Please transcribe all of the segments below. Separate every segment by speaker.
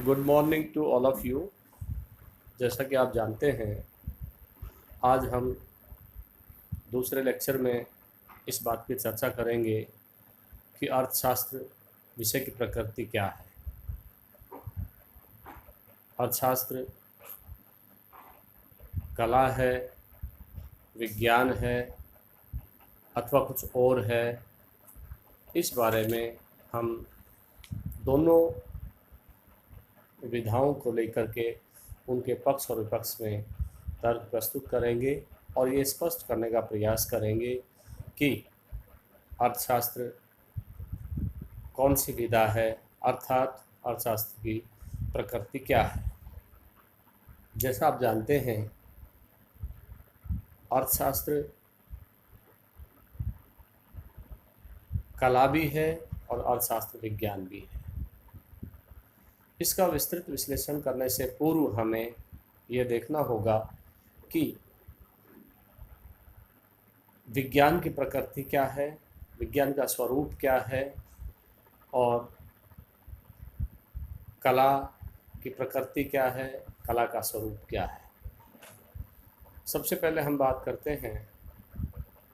Speaker 1: Good morning to all of you. जैसा कि आप जानते हैं, आज हम दूसरे लेक्चर में इस बात की चर्चा करेंगे कि अर्थशास्त्र विषय की प्रकृति क्या है। अर्थशास्त्र कला है, विज्ञान है अथवा कुछ और है, इस बारे में हम दोनों विधाओं को लेकर के उनके पक्ष और विपक्ष में तर्क प्रस्तुत करेंगे और ये स्पष्ट करने का प्रयास करेंगे कि अर्थशास्त्र कौन सी विधा है, अर्थात अर्थशास्त्र की प्रकृति क्या है। जैसा आप जानते हैं, अर्थशास्त्र कला भी है और अर्थशास्त्र विज्ञान भी है। इसका विस्तृत विश्लेषण करने से पूर्व हमें यह देखना होगा कि विज्ञान की प्रकृति क्या है, विज्ञान का स्वरूप क्या है और कला की प्रकृति क्या है, कला का स्वरूप क्या है। सबसे पहले हम बात करते हैं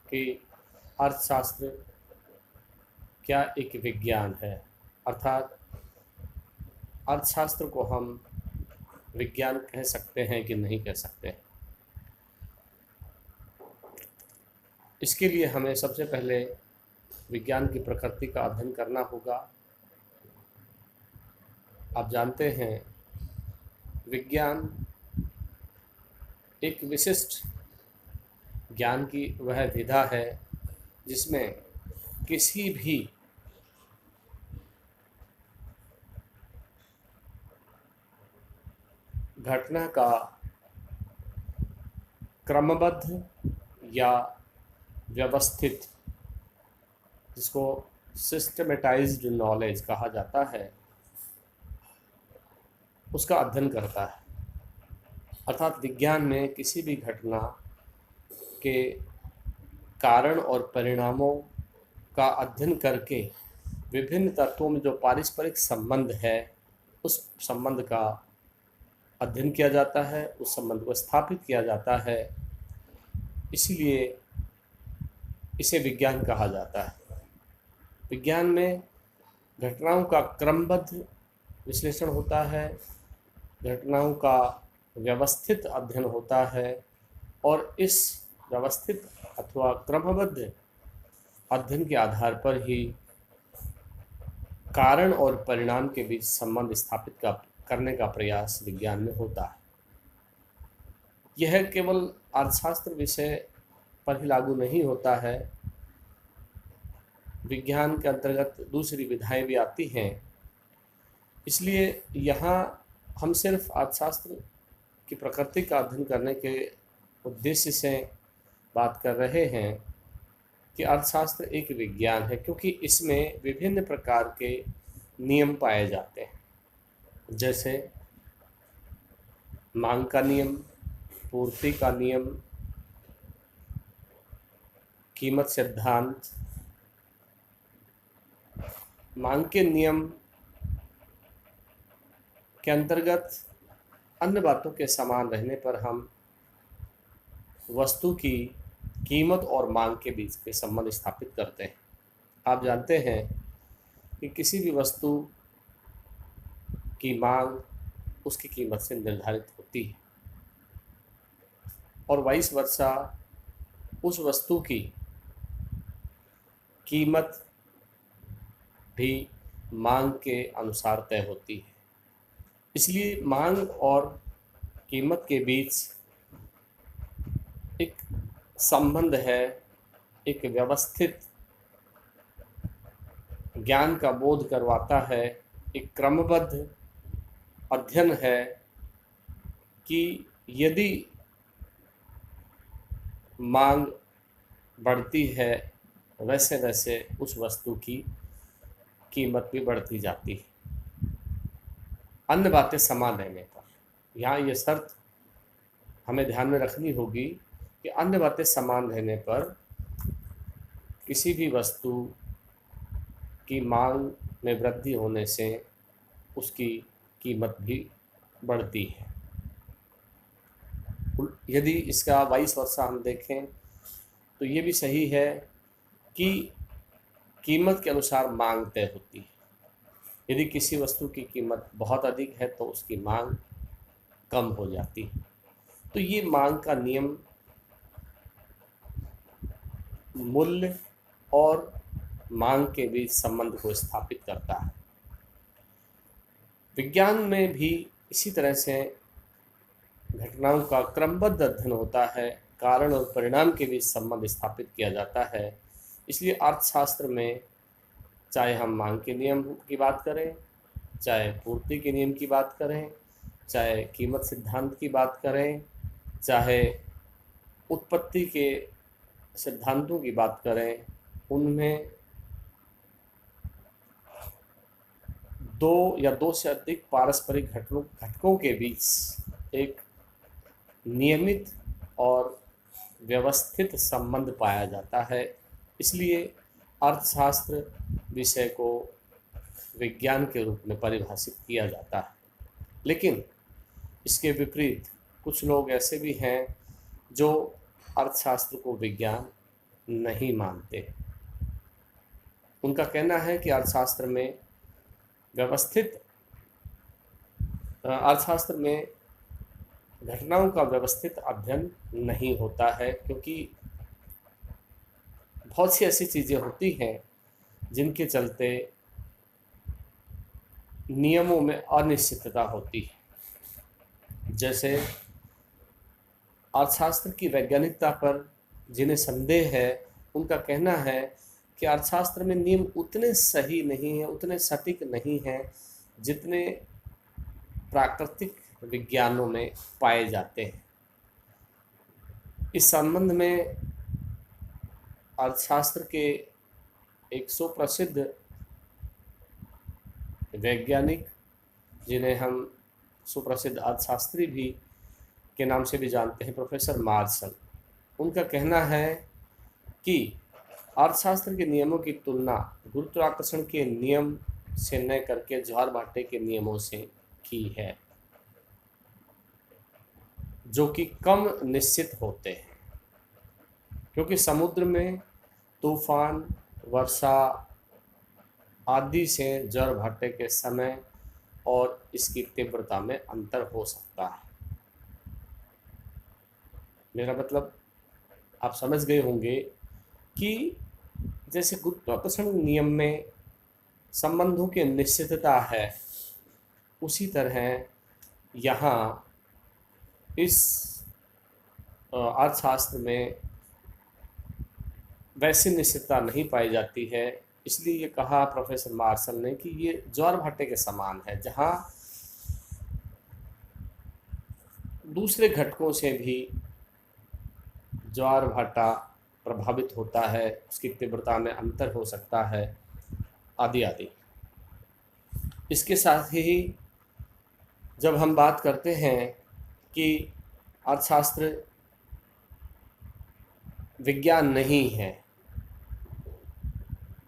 Speaker 1: कि अर्थशास्त्र क्या एक विज्ञान है, अर्थात अर्थशास्त्र को हम विज्ञान कह सकते हैं कि नहीं कह सकते। इसके लिए हमें सबसे पहले विज्ञान की प्रकृति का अध्ययन करना होगा। आप जानते हैं, विज्ञान एक विशिष्ट ज्ञान की वह विधा है जिसमें किसी भी घटना का क्रमबद्ध या व्यवस्थित, जिसको सिस्टमेटाइज्ड नॉलेज कहा जाता है, उसका अध्ययन करता है। अर्थात विज्ञान में किसी भी घटना के कारण और परिणामों का अध्ययन करके विभिन्न तत्वों में जो पारस्परिक संबंध है, उस संबंध का अध्ययन किया जाता है, उस संबंध को स्थापित किया जाता है। इसीलिए इसे विज्ञान कहा जाता है। विज्ञान में घटनाओं का क्रमबद्ध विश्लेषण होता है, घटनाओं का व्यवस्थित अध्ययन होता है और इस व्यवस्थित अथवा क्रमबद्ध अध्ययन के आधार पर ही कारण और परिणाम के बीच संबंध स्थापित करने का प्रयास विज्ञान में होता है। यह केवल अर्थशास्त्र विषय पर ही लागू नहीं होता है, विज्ञान के अंतर्गत दूसरी विधाएं भी आती हैं। इसलिए यहाँ हम सिर्फ अर्थशास्त्र की प्रकृति का अध्ययन करने के उद्देश्य से बात कर रहे हैं कि अर्थशास्त्र एक विज्ञान है, क्योंकि इसमें विभिन्न प्रकार के नियम पाए जाते हैं, जैसे मांग का नियम, पूर्ति का नियम, कीमत सिद्धांत। मांग के नियम के अंतर्गत अन्य बातों के समान रहने पर हम वस्तु की कीमत और मांग के बीच के संबंध स्थापित करते हैं। आप जानते हैं कि किसी भी वस्तु की मांग उसकी कीमत से निर्धारित होती है और वाइस वर्सा उस वस्तु की कीमत भी मांग के अनुसार तय होती है। इसलिए मांग और कीमत के बीच एक संबंध है, एक व्यवस्थित ज्ञान का बोध करवाता है, एक क्रमबद्ध अध्ययन है कि यदि मांग बढ़ती है वैसे वैसे उस वस्तु की कीमत भी बढ़ती जाती है, अन्य बातें समान रहने पर। यहाँ ये शर्त हमें ध्यान में रखनी होगी कि अन्य बातें समान रहने पर किसी भी वस्तु की मांग में वृद्धि होने से उसकी कीमत भी बढ़ती है। यदि इसका वाइस वर्सा हम देखें तो ये भी सही है कि कीमत के अनुसार मांग तय होती है। यदि किसी वस्तु की कीमत बहुत अधिक है तो उसकी मांग कम हो जाती है। तो ये मांग का नियम मूल्य और मांग के बीच संबंध को स्थापित करता है। विज्ञान में भी इसी तरह से घटनाओं का क्रमबद्ध अध्ययन होता है, कारण और परिणाम के बीच संबंध स्थापित किया जाता है। इसलिए अर्थशास्त्र में चाहे हम मांग के नियम की बात करें, चाहे पूर्ति के नियम की बात करें, चाहे कीमत सिद्धांत की बात करें, चाहे उत्पत्ति के सिद्धांतों की बात करें, उनमें दो या दो से अधिक पारस्परिक घटकों के बीच एक नियमित और व्यवस्थित संबंध पाया जाता है। इसलिए अर्थशास्त्र विषय को विज्ञान के रूप में परिभाषित किया जाता है। लेकिन इसके विपरीत कुछ लोग ऐसे भी हैं जो अर्थशास्त्र को विज्ञान नहीं मानते। उनका कहना है कि अर्थशास्त्र में घटनाओं का व्यवस्थित अध्ययन नहीं होता है, क्योंकि बहुत सी ऐसी चीज़ें होती हैं जिनके चलते नियमों में अनिश्चितता होती है। जैसे अर्थशास्त्र की वैज्ञानिकता पर जिन्हें संदेह है, उनका कहना है कि अर्थशास्त्र में नियम उतने सही नहीं हैं, उतने सटीक नहीं हैं जितने प्राकृतिक विज्ञानों में पाए जाते हैं। इस संबंध में अर्थशास्त्र के एक सुप्रसिद्ध वैज्ञानिक, जिन्हें हम सुप्रसिद्ध अर्थशास्त्री भी के नाम से भी जानते हैं, प्रोफेसर मार्शल, उनका कहना है कि अर्थशास्त्र के नियमों की तुलना गुरुत्वाकर्षण के नियम से न करके ज्वार-भाटे के नियमों से की है, जो कि कम निश्चित होते हैं। क्योंकि समुद्र में तूफान, वर्षा आदि से ज्वार-भाटे के समय और इसकी तीव्रता में अंतर हो सकता है। मेरा मतलब आप समझ गए होंगे कि जैसे गुरुत्वाकर्षण नियम में संबंधों की निश्चितता है, उसी तरह यहाँ इस अर्थशास्त्र में वैसी निश्चितता नहीं पाई जाती है। इसलिए ये कहा प्रोफेसर मार्शल ने कि ये ज्वार-भाटे के समान है, जहाँ दूसरे घटकों से भी ज्वार-भाटा प्रभावित होता है, उसकी तीव्रता में अंतर हो सकता है, आदि आदि। इसके साथ ही जब हम बात करते हैं कि अर्थशास्त्र विज्ञान नहीं है,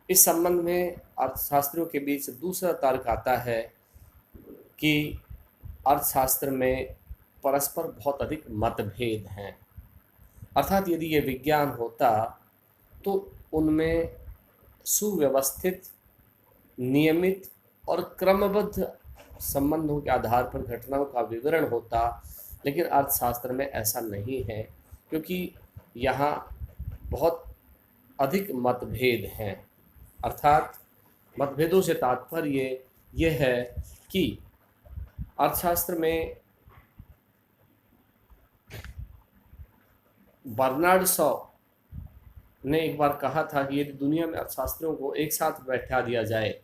Speaker 1: इस संबंध में अर्थशास्त्रियों के बीच दूसरा तर्क आता है कि अर्थशास्त्र में परस्पर बहुत अधिक मतभेद हैं। अर्थात यदि ये विज्ञान होता तो उनमें सुव्यवस्थित, नियमित और क्रमबद्ध संबंधों के आधार पर घटनाओं का विवरण होता, लेकिन अर्थशास्त्र में ऐसा नहीं है, क्योंकि यहाँ बहुत अधिक मतभेद हैं। अर्थात मतभेदों से तात्पर्य ये है कि अर्थशास्त्र में बर्नार्ड शॉ ने एक बार कहा था कि यदि दुनिया में अर्थशास्त्रियों को एक साथ बैठा दिया जाए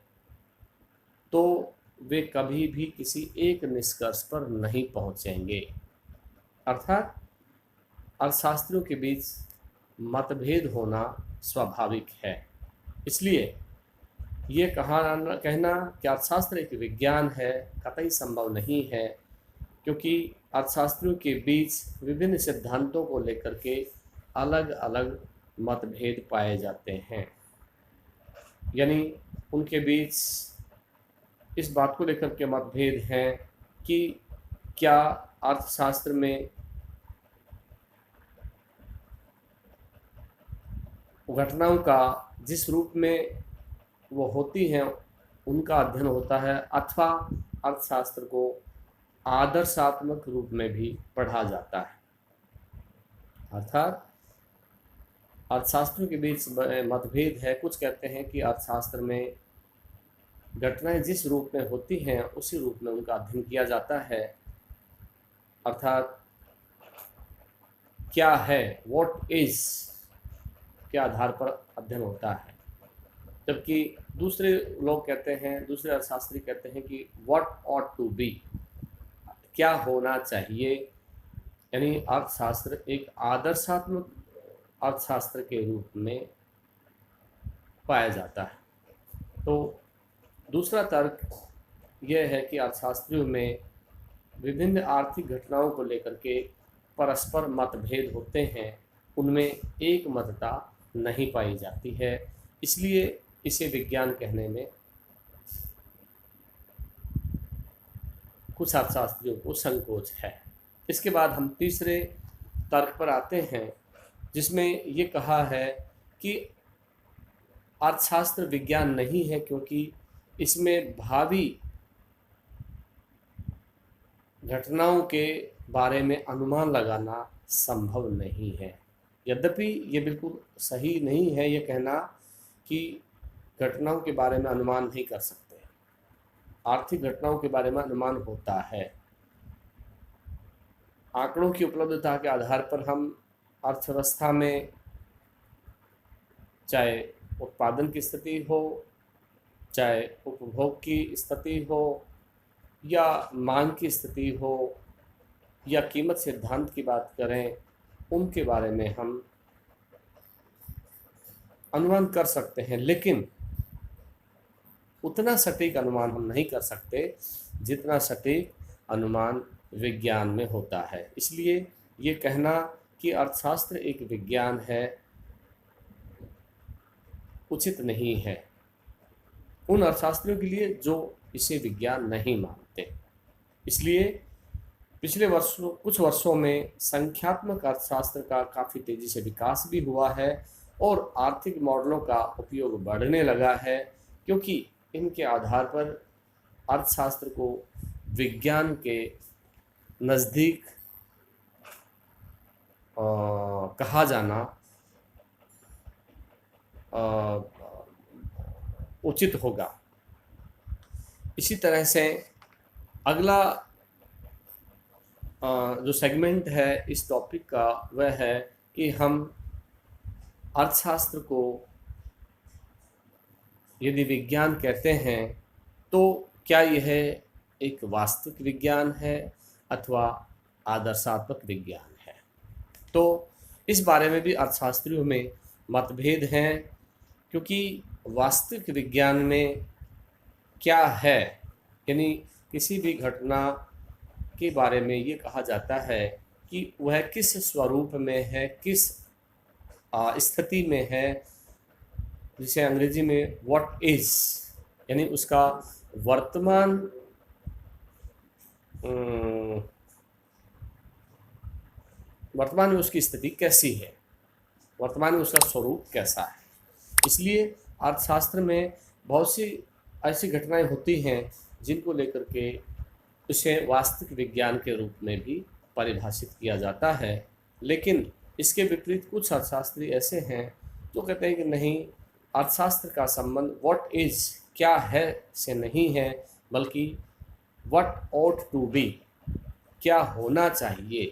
Speaker 1: तो वे कभी भी किसी एक निष्कर्ष पर नहीं पहुंचेंगे। अर्थात अर्थशास्त्रियों के बीच मतभेद होना स्वाभाविक है। इसलिए ये कहना कि अर्थशास्त्र एक विज्ञान है कतई संभव नहीं है, क्योंकि अर्थशास्त्रियों के बीच विभिन्न सिद्धांतों को लेकर के अलग अलग मतभेद पाए जाते हैं। यानी उनके बीच इस बात को लेकर के मतभेद हैं कि क्या अर्थशास्त्र में घटनाओं का जिस रूप में वो होती हैं उनका अध्ययन होता है, अथवा अर्थशास्त्र को आदर्शात्मक रूप में भी पढ़ा जाता है। अर्थात अर्थशास्त्रों के बीच मतभेद है। कुछ कहते हैं कि अर्थशास्त्र में घटनाएं जिस रूप में होती हैं उसी रूप में उनका अध्ययन किया जाता है, अर्थात क्या है, व्हाट इज के आधार पर अध्ययन होता है। जबकि दूसरे लोग कहते हैं, दूसरे अर्थशास्त्री कहते हैं कि व्हाट ऑट टू बी, क्या होना चाहिए। यानी अर्थशास्त्र एक आदर्शात्मक अर्थशास्त्र के रूप में पाया जाता है। तो दूसरा तर्क यह है कि अर्थशास्त्रियों में विभिन्न आर्थिक घटनाओं को लेकर के परस्पर मतभेद होते हैं, उनमें एक मतता नहीं पाई जाती है, इसलिए इसे विज्ञान कहने में कुछ अर्थशास्त्रियों को संकोच है। इसके बाद हम तीसरे तर्क पर आते हैं, जिसमें ये कहा है कि अर्थशास्त्र विज्ञान नहीं है क्योंकि इसमें भावी घटनाओं के बारे में अनुमान लगाना संभव नहीं है। यद्यपि ये बिल्कुल सही नहीं है ये कहना कि घटनाओं के बारे में अनुमान नहीं कर सकते। आर्थिक घटनाओं के बारे में अनुमान होता है। आंकड़ों की उपलब्धता के आधार पर हम अर्थव्यवस्था में चाहे उत्पादन की स्थिति हो, चाहे उपभोग की स्थिति हो, या मांग की स्थिति हो, या कीमत सिद्धांत की बात करें, उनके बारे में हम अनुमान कर सकते हैं, लेकिन उतना सटीक अनुमान हम नहीं कर सकते जितना सटीक अनुमान विज्ञान में होता है। इसलिए ये कहना कि अर्थशास्त्र एक विज्ञान है उचित नहीं है उन अर्थशास्त्रियों के लिए जो इसे विज्ञान नहीं मानते। इसलिए पिछले कुछ वर्षों में संख्यात्मक अर्थशास्त्र का काफ़ी तेज़ी से विकास भी हुआ है और आर्थिक मॉडलों का उपयोग बढ़ने लगा है, क्योंकि इनके आधार पर अर्थशास्त्र को विज्ञान के नज़दीक कहा जाना उचित होगा। इसी तरह से अगला जो सेगमेंट है इस टॉपिक का वह है कि हम अर्थशास्त्र को यदि विज्ञान कहते हैं तो क्या यह एक वास्तविक विज्ञान है अथवा आदर्शात्मक विज्ञान है। तो इस बारे में भी अर्थशास्त्रियों में मतभेद हैं, क्योंकि वास्तविक विज्ञान में क्या है, यानी किसी भी घटना के बारे में ये कहा जाता है कि वह किस स्वरूप में है, किस स्थिति में है, जिसे अंग्रेजी में व्हाट इज, यानी उसका वर्तमान में उसकी स्थिति कैसी है, वर्तमान में उसका स्वरूप कैसा है। इसलिए अर्थशास्त्र में बहुत सी ऐसी घटनाएं होती हैं जिनको लेकर के उसे वास्तविक विज्ञान के रूप में भी परिभाषित किया जाता है। लेकिन इसके विपरीत कुछ अर्थशास्त्री ऐसे हैं जो कहते हैं कि नहीं, अर्थशास्त्र का संबंध व्हाट इज, क्या है से नहीं है, बल्कि व्हाट ऑट टू बी, क्या होना चाहिए।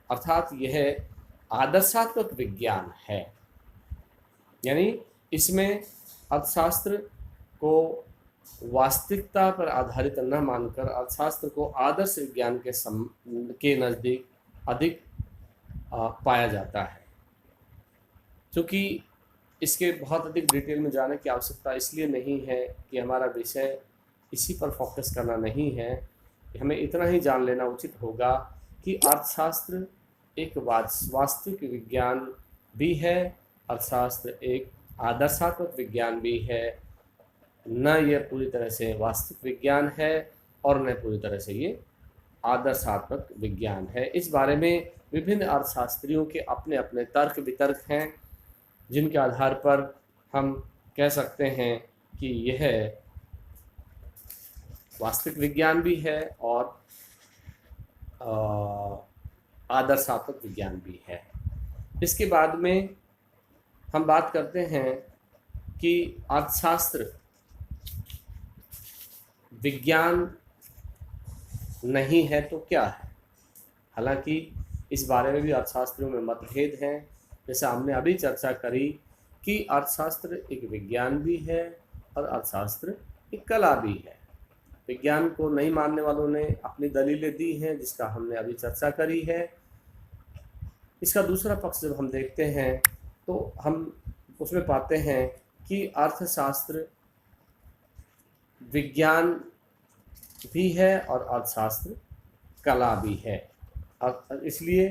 Speaker 1: अर्थात यह आदर्शात्मक विज्ञान है, यानी इसमें अर्थशास्त्र को वास्तविकता पर आधारित न मानकर अर्थशास्त्र को आदर्श विज्ञान के नज़दीक अधिक पाया जाता है। क्योंकि इसके बहुत अधिक डिटेल में जाने की आवश्यकता इसलिए नहीं है कि हमारा विषय इसी पर फोकस करना नहीं है। हमें इतना ही जान लेना उचित होगा कि अर्थशास्त्र एक वास्तविक विज्ञान भी है, अर्थशास्त्र एक आदर्शात्मक विज्ञान भी है। न ये पूरी तरह से वास्तविक विज्ञान है और न पूरी तरह से ये आदर्शात्मक विज्ञान है। इस बारे में विभिन्न अर्थशास्त्रियों के अपने अपने तर्क वितर्क हैं, जिनके आधार पर हम कह सकते हैं कि यह वास्तविक विज्ञान भी है और आदर्शात्मक विज्ञान भी है। इसके बाद में हम बात करते हैं कि अर्थशास्त्र विज्ञान नहीं है तो क्या है। हालांकि इस बारे में भी अर्थशास्त्रियों में मतभेद हैं। जैसे हमने अभी चर्चा करी कि अर्थशास्त्र एक विज्ञान भी है और अर्थशास्त्र एक कला भी है। विज्ञान को नहीं मानने वालों ने अपनी दलीलें दी हैं, जिसका हमने अभी चर्चा करी है। इसका दूसरा पक्ष जब हम देखते हैं तो हम उसमें पाते हैं कि अर्थशास्त्र विज्ञान भी है और अर्थशास्त्र कला भी है। और इसलिए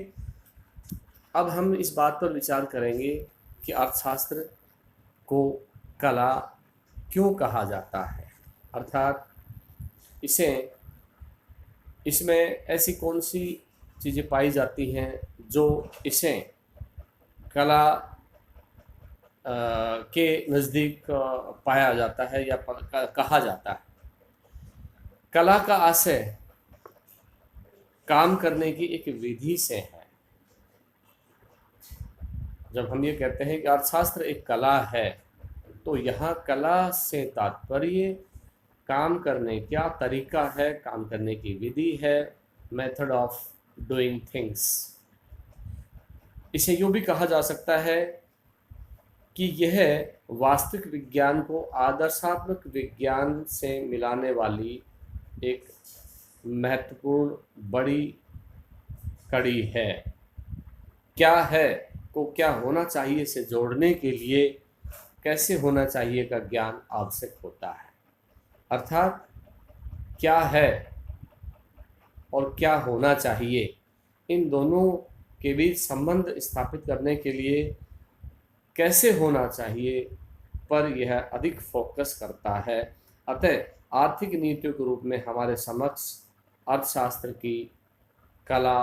Speaker 1: अब हम इस बात पर विचार करेंगे कि अर्थशास्त्र को कला क्यों कहा जाता है, अर्थात इसमें ऐसी कौन सी चीज़ें पाई जाती हैं जो इसे कला के नज़दीक पाया जाता है या कहा जाता है। कला का आशय काम करने की एक विधि से है। जब हम ये कहते हैं कि अर्थशास्त्र एक कला है, तो यहाँ कला से तात्पर्य काम करने का तरीका है, काम करने की विधि है, मेथड ऑफ डूइंग थिंग्स। इसे यूँ भी कहा जा सकता है कि यह वास्तविक विज्ञान को आदर्शात्मक विज्ञान से मिलाने वाली एक महत्वपूर्ण बड़ी कड़ी है। क्या है को क्या होना चाहिए से जोड़ने के लिए कैसे होना चाहिए का ज्ञान आवश्यक होता है। अर्थात क्या है और क्या होना चाहिए, इन दोनों के बीच संबंध स्थापित करने के लिए कैसे होना चाहिए पर यह अधिक फोकस करता है। अतः आर्थिक नीतियों के रूप में हमारे समक्ष अर्थशास्त्र की कला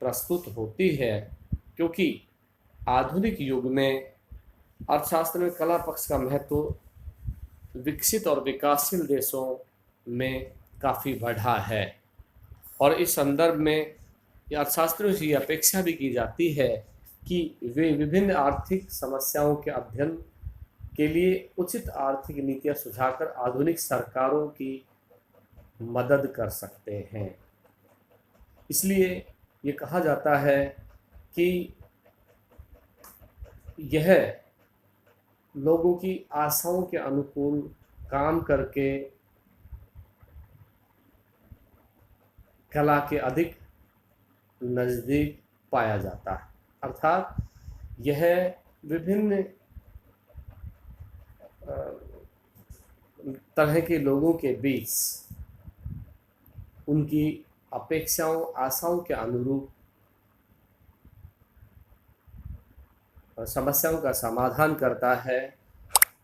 Speaker 1: प्रस्तुत होती है, क्योंकि आधुनिक युग में अर्थशास्त्र में कला पक्ष का महत्व विकसित और विकासशील देशों में काफ़ी बढ़ा है। और इस संदर्भ में अर्थशास्त्रियों से ये अपेक्षा भी की जाती है कि वे विभिन्न आर्थिक समस्याओं के अध्ययन के लिए उचित आर्थिक नीतियाँ सुझाकर आधुनिक सरकारों की मदद कर सकते हैं। इसलिए ये कहा जाता है कि यह लोगों की आशाओं के अनुकूल काम करके कला के अधिक नज़दीक पाया जाता है। अर्थात यह विभिन्न तरह के लोगों के बीच उनकी अपेक्षाओं आशाओं के अनुरूप समस्याओं का समाधान करता है।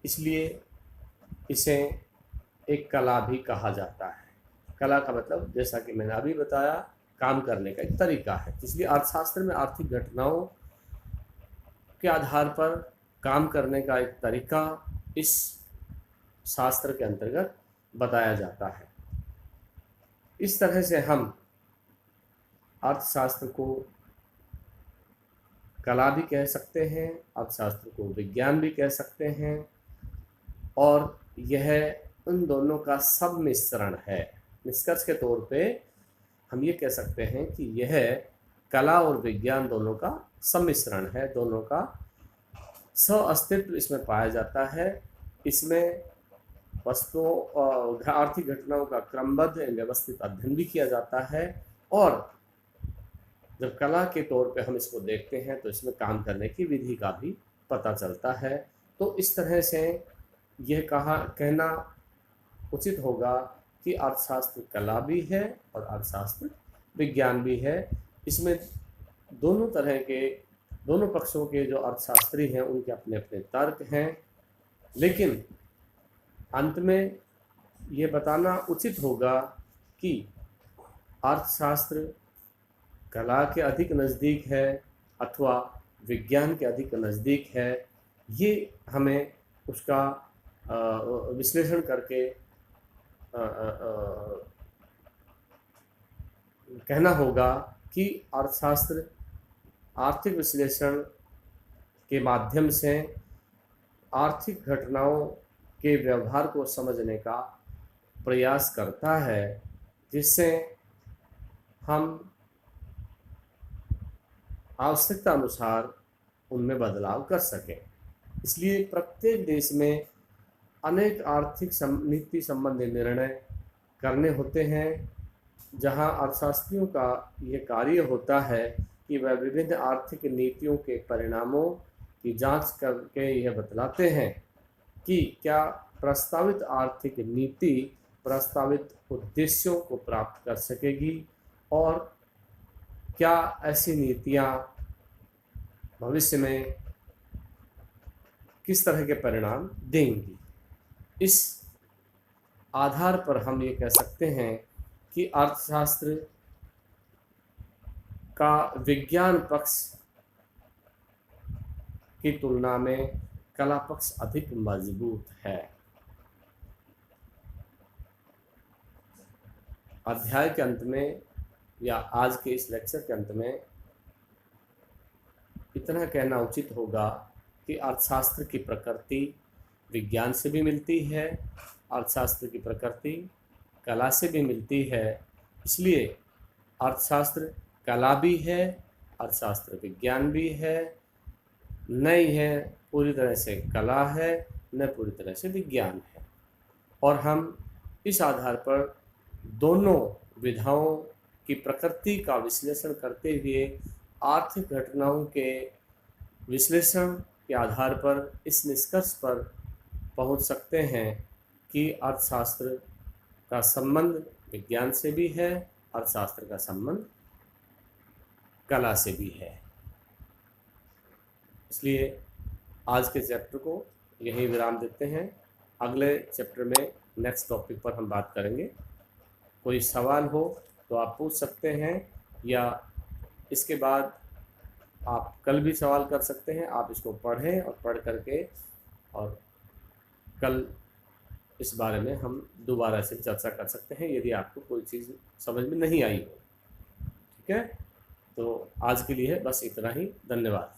Speaker 1: इसलिए इसे एक कला भी कहा जाता है। कला का मतलब जैसा कि मैंने अभी बताया, काम करने का एक तरीका है। इसलिए अर्थशास्त्र में आर्थिक घटनाओं के आधार पर काम करने का एक तरीका इस शास्त्र के अंतर्गत बताया जाता है। इस तरह से हम अर्थशास्त्र को कला भी कह सकते हैं, अर्थशास्त्र को विज्ञान भी कह सकते हैं, और यह उन दोनों का सम्मिश्रण है। निष्कर्ष के तौर पे हम ये कह सकते हैं कि यह कला और विज्ञान दोनों का सम्मिश्रण है, दोनों का सह-अस्तित्व इसमें पाया जाता है। इसमें वस्तुओं आर्थिक घटनाओं का क्रमबद्ध व्यवस्थित अध्ययन भी किया जाता है, और जब कला के तौर पे हम इसको देखते हैं तो इसमें काम करने की विधि का भी पता चलता है। तो इस तरह से यह कहना उचित होगा कि अर्थशास्त्र कला भी है और अर्थशास्त्र विज्ञान भी है। इसमें दोनों तरह के, दोनों पक्षों के जो अर्थशास्त्री हैं उनके अपने अपने तर्क हैं, लेकिन अंत में ये बताना उचित होगा कि अर्थशास्त्र कला के अधिक नज़दीक है अथवा विज्ञान के अधिक नज़दीक है, ये हमें उसका विश्लेषण करके कहना होगा कि अर्थशास्त्र आर्थिक विश्लेषण के माध्यम से आर्थिक घटनाओं के व्यवहार को समझने का प्रयास करता है, जिससे हम आवश्यकता अनुसार उनमें बदलाव कर सकें। इसलिए प्रत्येक देश में अनेक आर्थिक नीति संबंधी निर्णय करने होते हैं, जहां अर्थशास्त्रियों का ये कार्य होता है कि वह विभिन्न आर्थिक नीतियों के परिणामों की जांच करके यह बतलाते हैं कि क्या प्रस्तावित आर्थिक नीति प्रस्तावित उद्देश्यों को प्राप्त कर सकेगी और क्या ऐसी नीतियां भविष्य में किस तरह के परिणाम देंगी। इस आधार पर हम ये कह सकते हैं कि अर्थशास्त्र का विज्ञान पक्ष की तुलना में कला पक्ष अधिक मजबूत है। अध्याय के अंत में या आज के इस लेक्चर के अंत में इतना कहना उचित होगा कि अर्थशास्त्र की प्रकृति विज्ञान से भी मिलती है, अर्थशास्त्र की प्रकृति कला से भी मिलती है। इसलिए अर्थशास्त्र कला भी है, अर्थशास्त्र विज्ञान भी है, न यह पूरी तरह से कला है न पूरी तरह से विज्ञान है। और हम इस आधार पर दोनों विधाओं की प्रकृति का विश्लेषण करते हुए आर्थिक घटनाओं के विश्लेषण के आधार पर इस निष्कर्ष पर पहुंच सकते हैं कि अर्थशास्त्र का संबंध विज्ञान से भी है, अर्थशास्त्र का संबंध कला से भी है। इसलिए आज के चैप्टर को यही विराम देते हैं। अगले चैप्टर में नेक्स्ट टॉपिक पर हम बात करेंगे। कोई सवाल हो तो आप पूछ सकते हैं, या इसके बाद आप कल भी सवाल कर सकते हैं। आप इसको पढ़ें और पढ़ करके और कल इस बारे में हम दोबारा से चर्चा कर सकते हैं यदि आपको कोई चीज़ समझ में नहीं आई हो। ठीक है, तो आज के लिए बस इतना ही। धन्यवाद।